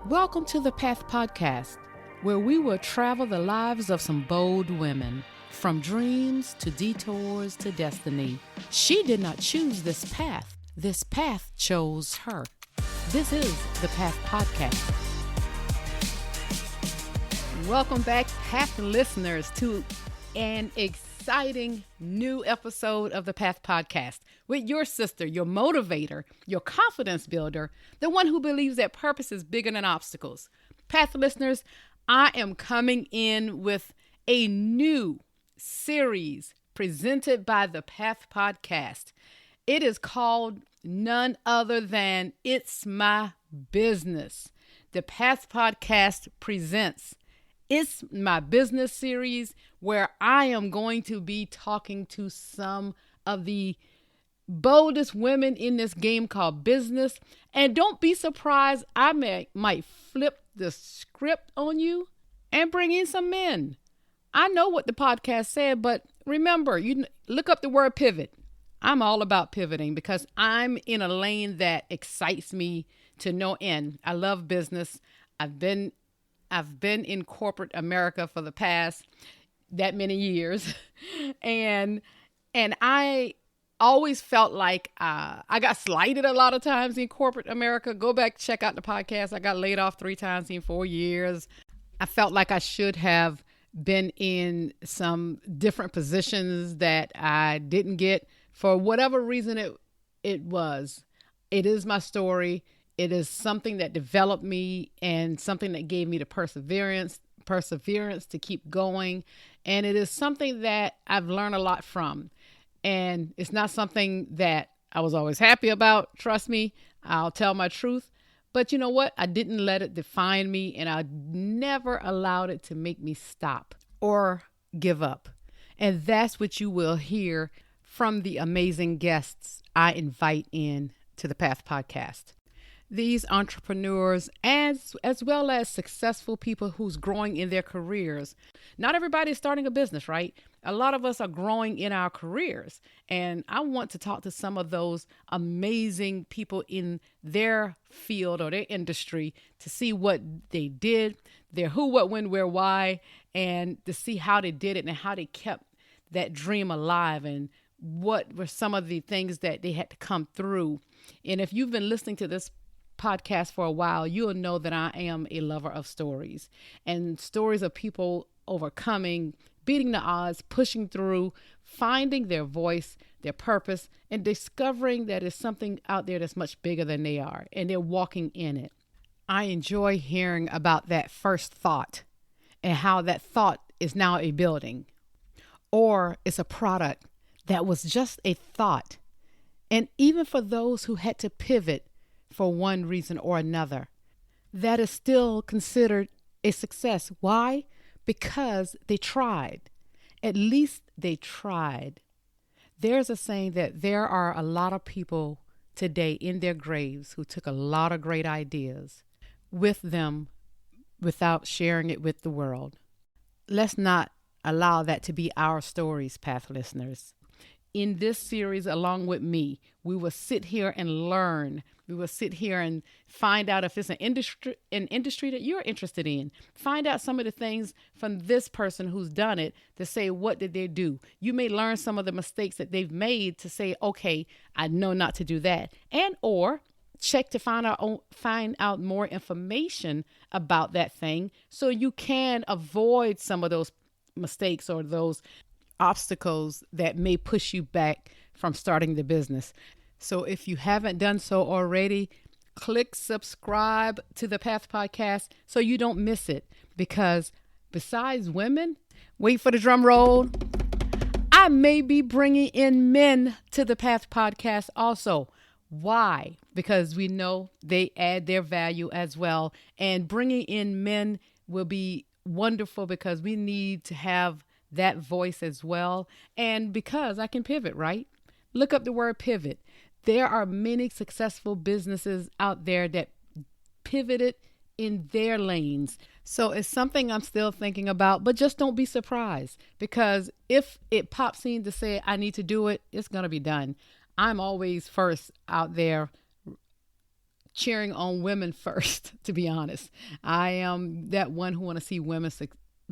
Welcome to the Path Podcast, where we will travel the lives of some bold women, from dreams to detours to destiny. She did not choose this path chose her. This is the Path Podcast. Welcome back, Path listeners, to an exciting new episode of the Path Podcast with your sister, your motivator, your confidence builder, the one who believes that purpose is bigger than obstacles. Path listeners, I am coming in with a new series presented by the Path Podcast. It is called none other than It's My Business. The Path Podcast presents It's My Business series, where I am going to be talking to some of the boldest women in this game called business. And don't be surprised, I might flip the script on you and bring in some men. I know what the podcast said, but remember, you look up the word pivot. I'm all about pivoting because I'm in a lane that excites me to no end. I love business. I've been in corporate America for the past that many years. and I always felt like I got slighted a lot of times in corporate America. Go back, check out the podcast. I got laid off 3 times in 4 years. I felt like I should have been in some different positions that I didn't get for whatever reason it was. It is my story. It is something that developed me and something that gave me the perseverance to keep going. And it is something that I've learned a lot from. And it's not something that I was always happy about. Trust me, I'll tell my truth. But you know what? I didn't let it define me, and I never allowed it to make me stop or give up. And that's what you will hear from the amazing guests I invite in to the Path Podcast. These entrepreneurs, as well as successful people who's growing in their careers. Not everybody is starting a business, right? A lot of us are growing in our careers. And I want to talk to some of those amazing people in their field or their industry to see what they did, their who, what, when, where, why, and to see how they did it and how they kept that dream alive and what were some of the things that they had to come through. And if you've been listening to this podcast for a while, you'll know that I am a lover of stories and stories of people overcoming, beating the odds, pushing through, finding their voice, their purpose, and discovering that there's something out there that's much bigger than they are, and they're walking in it. I enjoy hearing about that first thought and how that thought is now a building, or it's a product that was just a thought. And even for those who had to pivot for one reason or another, that is still considered a success. Why? Because they tried. At least they tried. There's a saying that there are a lot of people today in their graves who took a lot of great ideas with them without sharing it with the world. Let's not allow that to be our stories, Path listeners. In this series, along with me, we will sit here and learn. We will sit here and find out if it's an industry that you're interested in. Find out some of the things from this person who's done it to say, what did they do? You may learn some of the mistakes that they've made to say, okay, I know not to do that. And or check to find out more information about that thing so you can avoid some of those mistakes or those obstacles that may push you back from starting the business. So if you haven't done so already, click subscribe to the Path Podcast so you don't miss it. Because besides women, wait for the drum roll, I may be bringing in men to the Path Podcast also. Why? Because we know they add their value as well. And bringing in men will be wonderful because we need to have that voice as well. And because I can pivot, right? Look up the word pivot. There are many successful businesses out there that pivoted in their lanes. So it's something I'm still thinking about, but just don't be surprised, because if it pops in to say I need to do it, it's going to be done. I'm always first out there cheering on women first, to be honest. I am that one who want to see women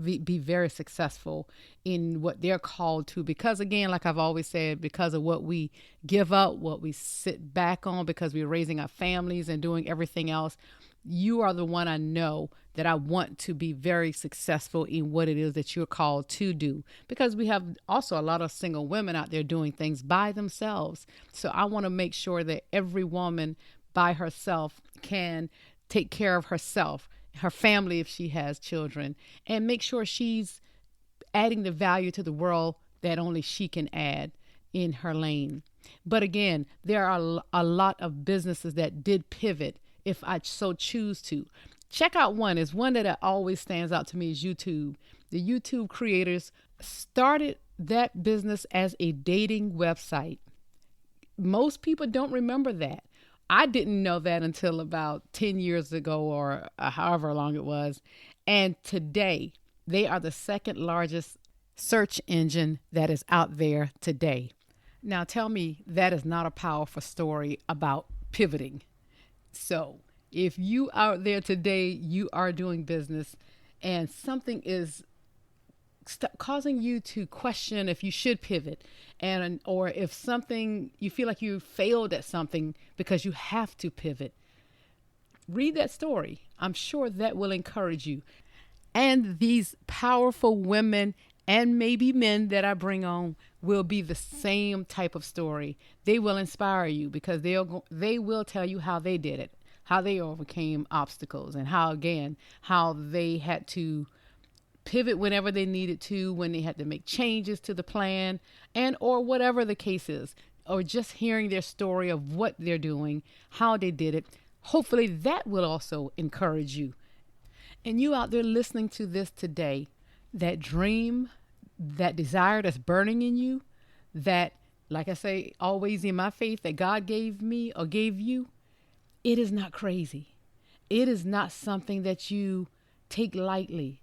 be very successful in what they're called to, because again, like I've always said, because of what we give up, what we sit back on, because we're raising our families and doing everything else. You are the one I know that I want to be very successful in what it is that you're called to do, because we have also a lot of single women out there doing things by themselves. So I want to make sure that every woman by herself can take care of herself, her family if she has children, and make sure she's adding the value to the world that only she can add in her lane. But again, there are a lot of businesses that did pivot if I so choose to. Check out one that always stands out to me is YouTube. The YouTube creators started that business as a dating website. Most people don't remember that. I didn't know that until about 10 years ago or however long it was. And today, they are the second largest search engine that is out there today. Now tell me that is not a powerful story about pivoting. So if you out there today, you are doing business and something is causing you to question if you should pivot, and or if something you feel like you failed at something because you have to pivot, read that story. I'm sure that will encourage you. And these powerful women and maybe men that I bring on will be the same type of story. They will inspire you because they will tell you how they did it, how they overcame obstacles, and how they had to pivot whenever they needed to, when they had to make changes to the plan, and or whatever the case is, or just hearing their story of what they're doing, how they did it. Hopefully that will also encourage you. And you out there listening to this today, that dream, that desire that's burning in you, that, like I say, always in my faith, that God gave me or gave you, it is not crazy. It is not something that you take lightly.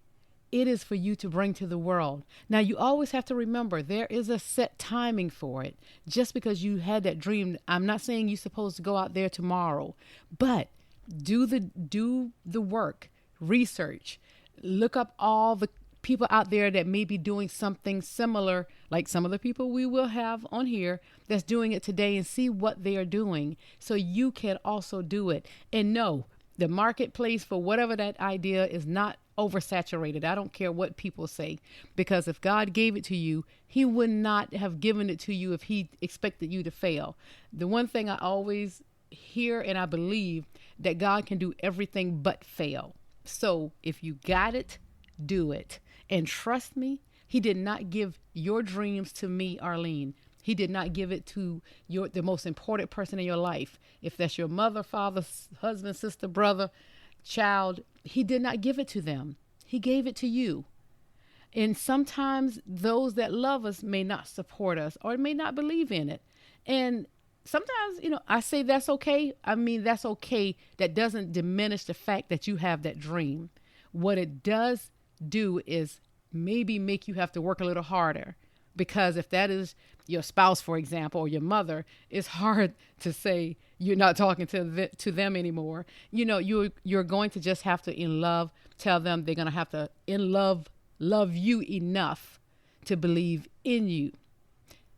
It is for you to bring to the world. Now, you always have to remember there is a set timing for it. Just because you had that dream, I'm not saying you're supposed to go out there tomorrow, but do the work, research, look up all the people out there that may be doing something similar, like some of the people we will have on here that's doing it today, and see what they are doing so you can also do it. And no, the marketplace for whatever that idea is not oversaturated. I don't care what people say, because if God gave it to you, he would not have given it to you if he expected you to fail. The one thing I always hear and I believe, that God can do everything but fail. So if you got it, do it. And trust me, he did not give your dreams to me, Arlene. He did not give it to the most important person in your life. If that's your mother, father, husband, sister, brother, child, he did not give it to them. He gave it to you. And sometimes those that love us may not support us or may not believe in it. And sometimes, I say that's okay. I mean, that's okay. That doesn't diminish the fact that you have that dream. What it does do is maybe make you have to work a little harder, because if that is your spouse, for example, or your mother, it's hard to say you're not talking to them anymore. You're going to just have to tell them they're going to have to love you enough to believe in you.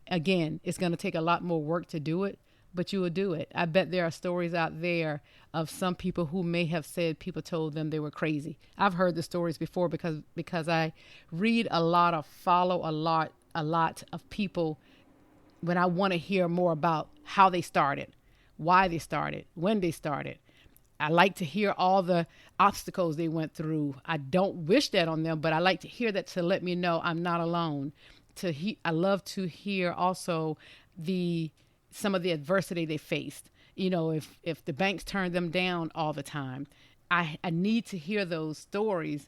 Again, it's going to take a lot more work to do it, but you will do it. I bet there are stories out there of some people who may have said people told them they were crazy. I've heard the stories before because I read a lot or follow a lot of people when I want to hear more about how they started, why they started, when they started. I like to hear all the obstacles they went through. I don't wish that on them, but I like to hear that to let me know I'm not alone. I love to hear also some of the adversity they faced. If the banks turned them down all the time, I need to hear those stories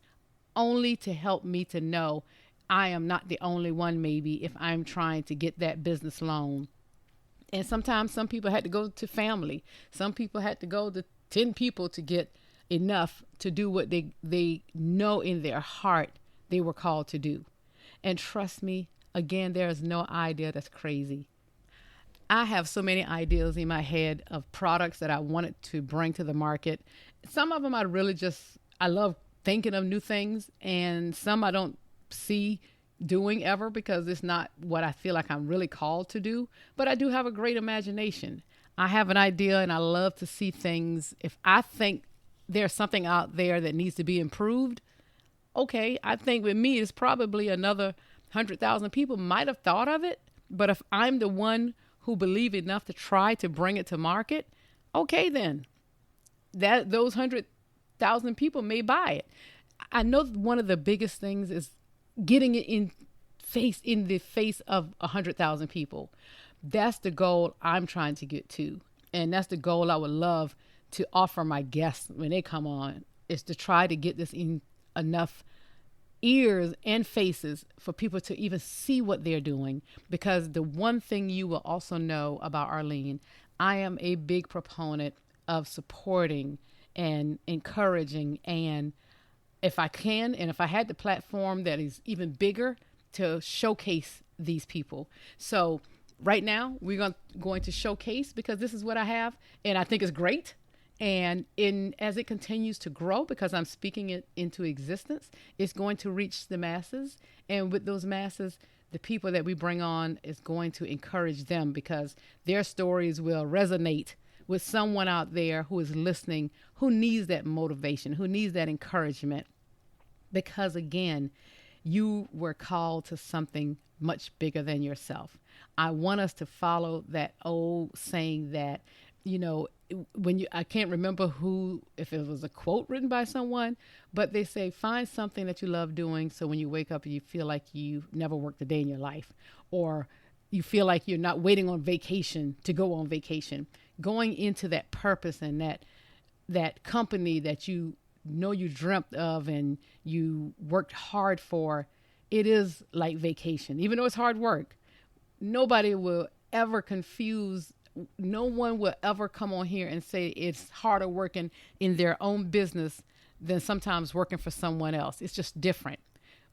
only to help me to know I am not the only one, maybe, if I'm trying to get that business loan. And sometimes some people had to go to family. Some people had to go to 10 people to get enough to do what they know in their heart they were called to do. And trust me, again, there is no idea that's crazy. I have so many ideas in my head of products that I wanted to bring to the market. Some of them I love thinking of new things, and some I don't see doing ever because it's not what I feel like I'm really called to do. But I do have a great imagination. I have an idea and I love to see things. If I think there's something out there that needs to be improved, okay, I think with me, it's probably another 100,000 people might have thought of it. But if I'm the one who believe enough to try to bring it to market, okay, then those 100,000 people may buy it. I know one of the biggest things is getting it in the face of 100,000 people. That's the goal I'm trying to get to, and that's the goal I would love to offer my guests when they come on, is to try to get this in enough ears and faces for people to even see what they're doing. Because the one thing you will also know about Arlene, I am a big proponent of supporting and encouraging, and if I can, and if I had the platform that is even bigger, to showcase these people. So right now we're going to showcase, because this is what I have and I think it's great. And as it continues to grow, because I'm speaking it into existence, it's going to reach the masses. And with those masses, the people that we bring on is going to encourage them, because their stories will resonate with someone out there who is listening, who needs that motivation, who needs that encouragement. Because again, you were called to something much bigger than yourself. I want us to follow that old saying that, I can't remember if it was a quote written by someone, but they say, find something that you love doing, so when you wake up, you feel like you've never worked a day in your life, or you feel like you're not waiting on vacation to go on vacation. Going into that purpose and that company that you dreamt of and you worked hard for, it is like vacation. Even though it's hard work, nobody will ever confuse. No one will ever come on here and say it's harder working in their own business than sometimes working for someone else. It's just different.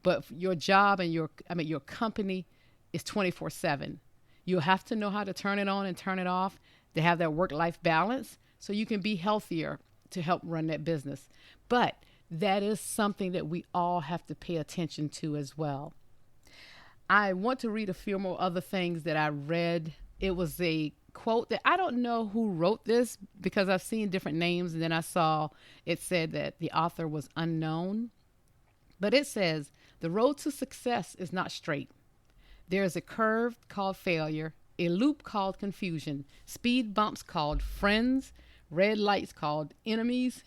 But your job and your company is 24/7. You'll have to know how to turn it on and turn it off, to have that work-life balance so you can be healthier to help run that business. But that is something that we all have to pay attention to as well. I want to read a few more other things that I read. It was a quote that I don't know who wrote this, because I've seen different names, and then I saw it said that the author was unknown. But it says, the road to success is not straight. There is a curve called failure, a loop called confusion, speed bumps called friends, red lights called enemies,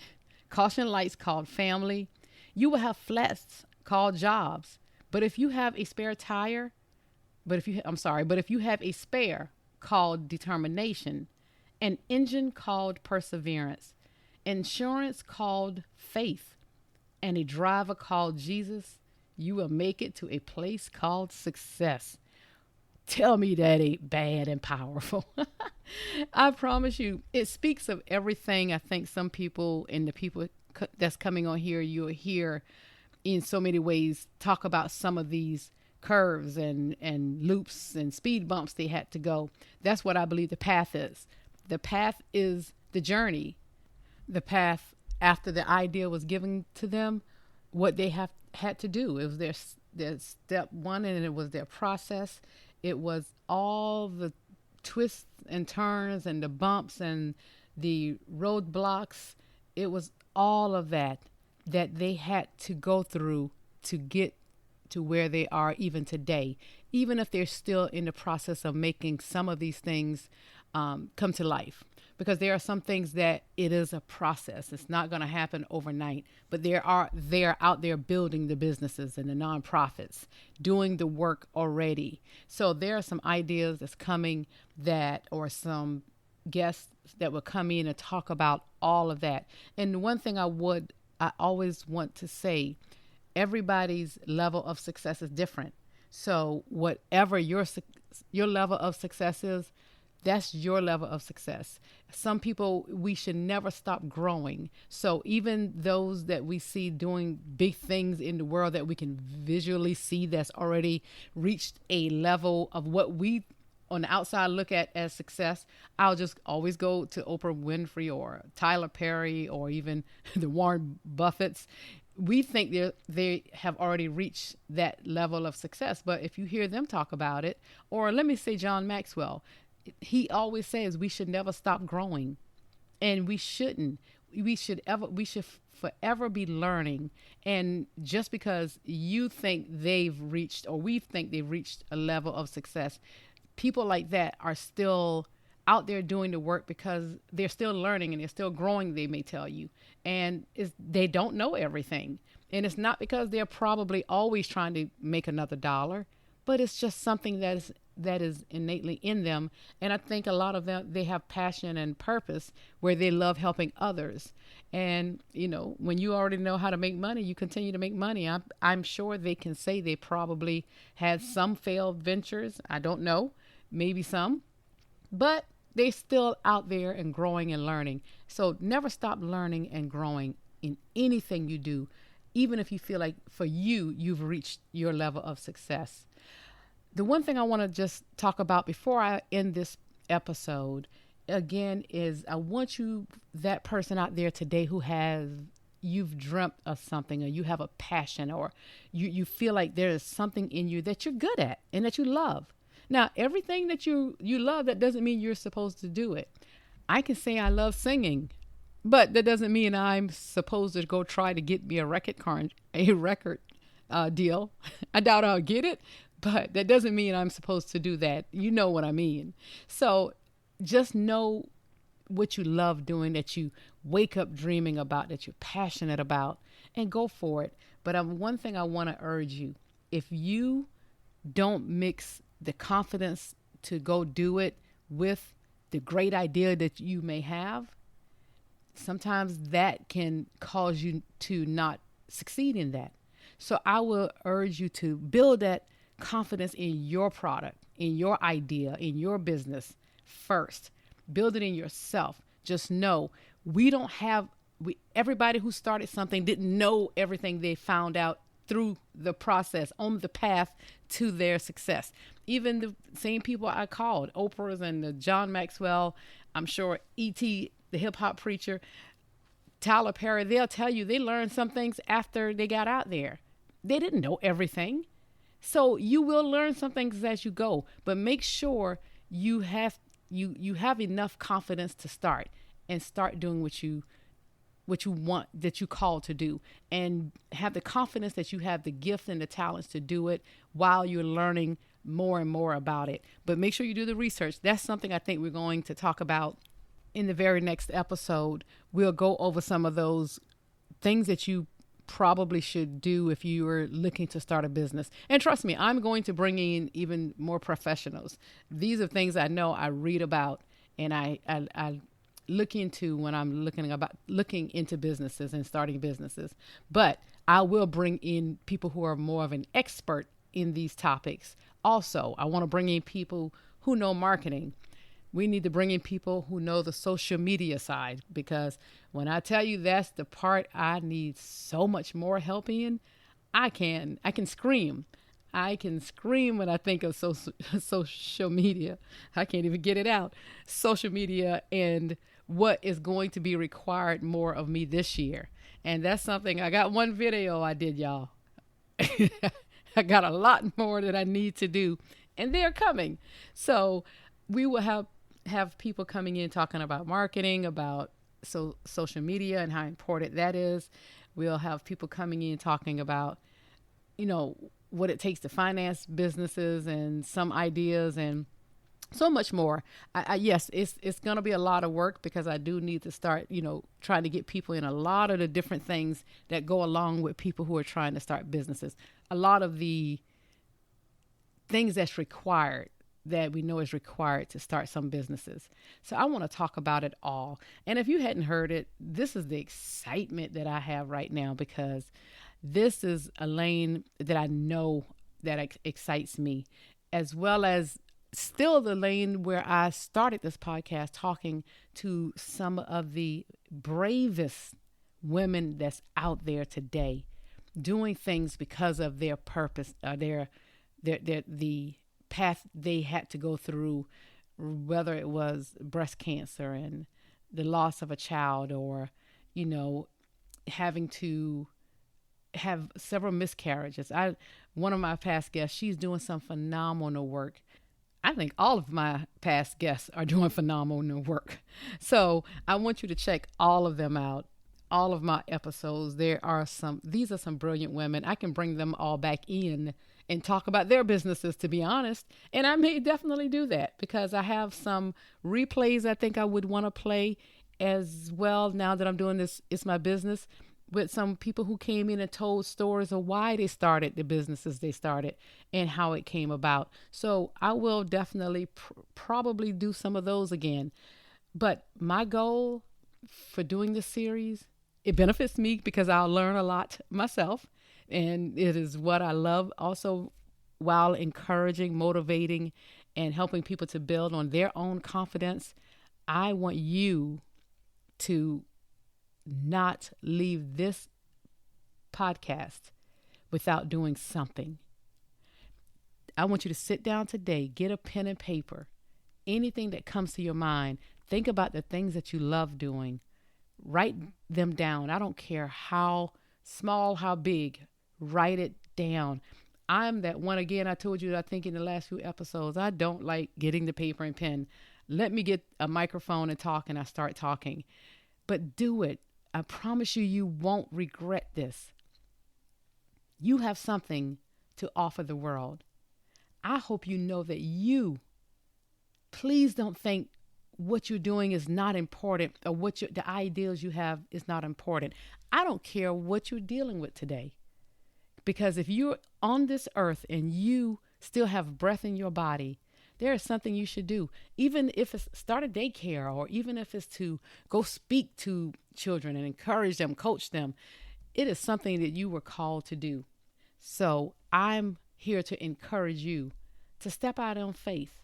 caution lights called family. You will have flats called jobs. But if you have a spare tire, but if you have a spare called determination, an engine called perseverance, insurance called faith, and a driver called Jesus, you will make it to a place called success. Tell me that ain't bad and powerful. I promise you, it speaks of everything. I think some people, and the people that's coming on here, you'll hear in so many ways talk about some of these curves and loops and speed bumps they had to go. That's what I believe the path is. The path is the journey. The path, after the idea was given to them, what they had to do. It was their step one, and it was their process. It was all the twists and turns and the bumps and the roadblocks. It was all of that they had to go through to get to where they are even today, even if they're still in the process of making some of these things come to life. Because there are some things that it is a process. It's not going to happen overnight, but they're out there building the businesses and the nonprofits, doing the work already. So there are some ideas that's coming or some guests that will come in and talk about all of that. And one thing I always want to say, everybody's level of success is different. So whatever your level of success is, that's your level of success. Some people, we should never stop growing. So even those that we see doing big things in the world that we can visually see that's already reached a level of what we on the outside look at as success, I'll just always go to Oprah Winfrey or Tyler Perry or even the Warren Buffetts. We think they have already reached that level of success. But if you hear them talk about it, or let me say John Maxwell, he always says we should never stop growing. And we shouldn't. We should forever be learning. And just because you think they've reached, or we think they've reached a level of success, people like that are still out there doing the work because they're still learning and they're still growing, they may tell you. And they don't know everything. And it's not because they're probably always trying to make another dollar, but it's just something that is innately in them. And I think a lot of them, they have passion and purpose where they love helping others. And, when you already know how to make money, you continue to make money. I'm sure they can say they probably had some failed ventures. I don't know, maybe some, but they're still out there and growing and learning. So never stop learning and growing in anything you do, even if you feel like for you've reached your level of success. The one thing I want to just talk about before I end this episode, again, is I want that person out there today you've dreamt of something, or you have a passion, or you feel like there is something in you that you're good at and that you love. Now, everything that you love, that doesn't mean you're supposed to do it. I can say I love singing, but that doesn't mean I'm supposed to go try to get me a record deal. I doubt I'll get it, but that doesn't mean I'm supposed to do that. You know what I mean? So just know what you love doing, that you wake up dreaming about, that you're passionate about, and go for it. But one thing I want to urge you, if you don't mix the confidence to go do it with the great idea that you may have, sometimes that can cause you to not succeed in that. So I will urge you to build that confidence in your product, in your idea, in your business first. Build it in yourself. Just know everybody who started something didn't know everything they found out through the process, on the path to their success. Even the same people I called, Oprah's and the John Maxwell, I'm sure E.T., the hip hop preacher, Tyler Perry, they'll tell you they learned some things after they got out there. They didn't know everything. So you will learn some things as you go, but make sure you have enough confidence to start doing what you want, that you call to do, and have the confidence that you have the gift and the talents to do it while you're learning more and more about it. But make sure you do the research. That's something I think we're going to talk about in the very next episode. We'll go over some of those things that you probably should do if you are looking to start a business. And trust me, I'm going to bring in even more professionals. These are things I know, I read about, and I look into when I'm looking into businesses and starting businesses. But I will bring in people who are more of an expert in these topics. Also, I want to bring in people who know marketing. We need to bring in people who know the social media side, because when I tell you that's the part I need so much more help in, I can scream. I can scream when I think of social media. I can't even get it out. Social media and what is going to be required more of me this year. And that's something, I got one video I did, y'all. I got a lot more that I need to do, and they're coming. So we will have people coming in talking about marketing, about social media and how important that is. We'll have people coming in talking about, what it takes to finance businesses and some ideas and so much more. Yes, it's going to be a lot of work, because I do need to start, trying to get people in a lot of the different things that go along with people who are trying to start businesses. A lot of the things that's required, that we know is required to start some businesses. So I want to talk about it all. And if you hadn't heard it, this is the excitement that I have right now, because this is a lane that I know that excites me, as well as still the lane where I started this podcast talking to some of the bravest women that's out there today, doing things because of their purpose, the path they had to go through, whether it was breast cancer and the loss of a child, or, you know, having to have several miscarriages. One of my past guests, she's doing some phenomenal work. I think all of my past guests are doing phenomenal work. So I want you to check all of them out. All of my episodes. These are some brilliant women. I can bring them all back in and talk about their businesses, to be honest. And I may definitely do that because I have some replays I think I would want to play as well now that I'm doing this. It's my business, with some people who came in and told stories of why they started the businesses they started and how it came about. So I will definitely probably do some of those again. But my goal for doing this series, it benefits me because I'll learn a lot myself. And it is what I love also, while encouraging, motivating, and helping people to build on their own confidence. I want you to not leave this podcast without doing something. I want you to sit down today, get a pen and paper, anything that comes to your mind. Think about the things that you love doing. Write them down. I don't care how small, how big. Write it down. I'm that one, again, I told you, I think in the last few episodes, I don't like getting the paper and pen. Let me get a microphone and talk, and I start talking. But do it. I promise you, you won't regret this. You have something to offer the world. I hope you know that please don't think what you're doing is not important, or the ideals you have is not important. I don't care what you're dealing with today. Because if you're on this earth and you still have breath in your body, there is something you should do. Even if it's start a daycare, or even if it's to go speak to children and encourage them, coach them, it is something that you were called to do. So I'm here to encourage you to step out on faith.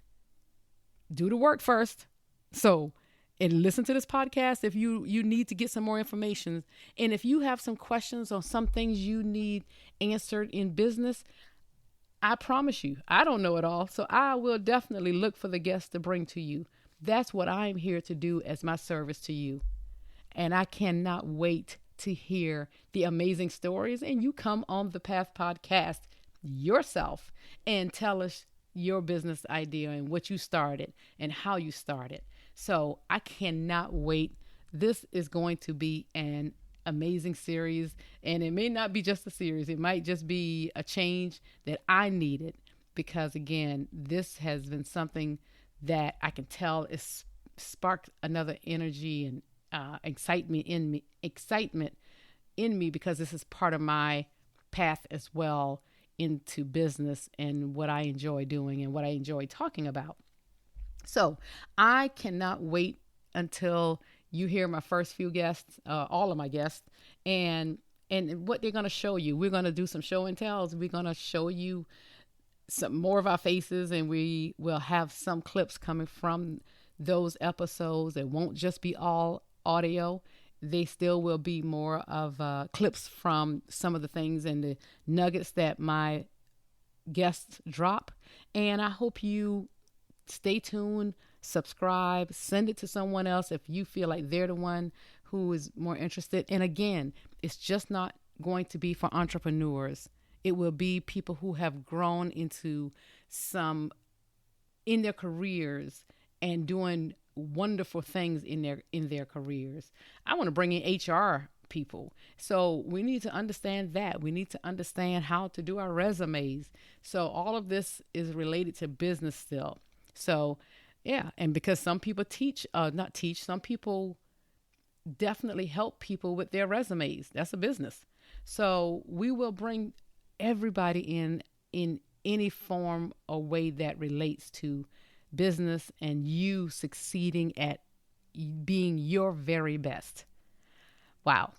Do the work first. And listen to this podcast if you need to get some more information. And if you have some questions or some things you need answered in business, I promise you, I don't know it all. So I will definitely look for the guests to bring to you. That's what I'm here to do as my service to you. And I cannot wait to hear the amazing stories. And you come on the Path Podcast yourself and tell us your business idea and what you started and how you started. So I cannot wait. This is going to be an amazing series, and it may not be just a series. It might just be a change that I needed, because again, this has been something that I can tell is sparked another energy and excitement in me, because this is part of my path as well into business and what I enjoy doing and what I enjoy talking about. So I cannot wait until you hear my first few guests, all of my guests, and what they're going to show you. We're going to do some show and tells. We're going to show you some more of our faces, and we will have some clips coming from those episodes. It won't just be all audio. They still will be more of clips from some of the things and the nuggets that my guests drop. And I hope you stay tuned, subscribe, send it to someone else if you feel like they're the one who is more interested. And again, it's just not going to be for entrepreneurs. It will be people who have grown into in their careers and doing wonderful things in their careers. I want to bring in HR people. So we need to understand that. We need to understand how to do our resumes. So all of this is related to business still. So, yeah. And because some people some people definitely help people with their resumes. That's a business. So we will bring everybody in any form or way that relates to business and you succeeding at being your very best. Wow.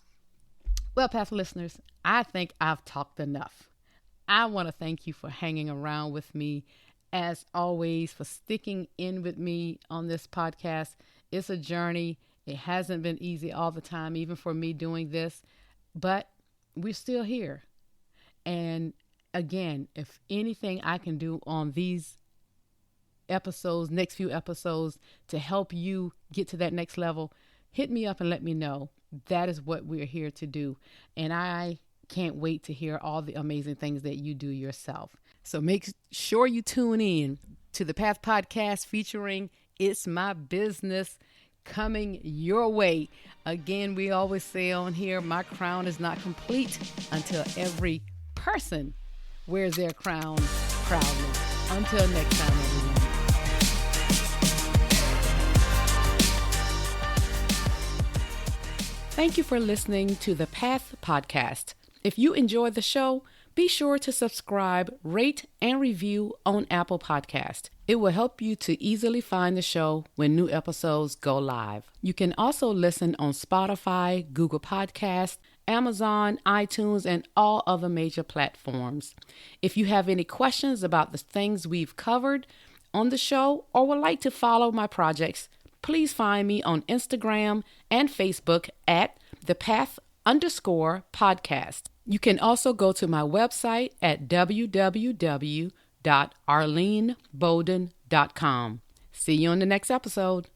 Well, Path listeners, I think I've talked enough. I want to thank you for hanging around with me, as always, for sticking in with me on this podcast. It's a journey. It hasn't been easy all the time, even for me doing this, but we're still here. And again, if anything I can do on these next few episodes to help you get to that next level, hit me up and let me know. That is what we're here to do. And I can't wait to hear all the amazing things that you do yourself. So make sure you tune in to the Path Podcast featuring It's My Business, coming your way. Again, we always say on here, my crown is not complete until every person wears their crown proudly. Until next time, everyone. Thank you for listening to the Path Podcast. If you enjoyed the show, be sure to subscribe, rate, and review on Apple Podcast. It will help you to easily find the show when new episodes go live. You can also listen on Spotify, Google Podcasts, Amazon, iTunes, and all other major platforms. If you have any questions about the things we've covered on the show or would like to follow my projects, please find me on Instagram and Facebook at thepath_podcast. You can also go to my website at www.arlenebolden.com. See you on the next episode.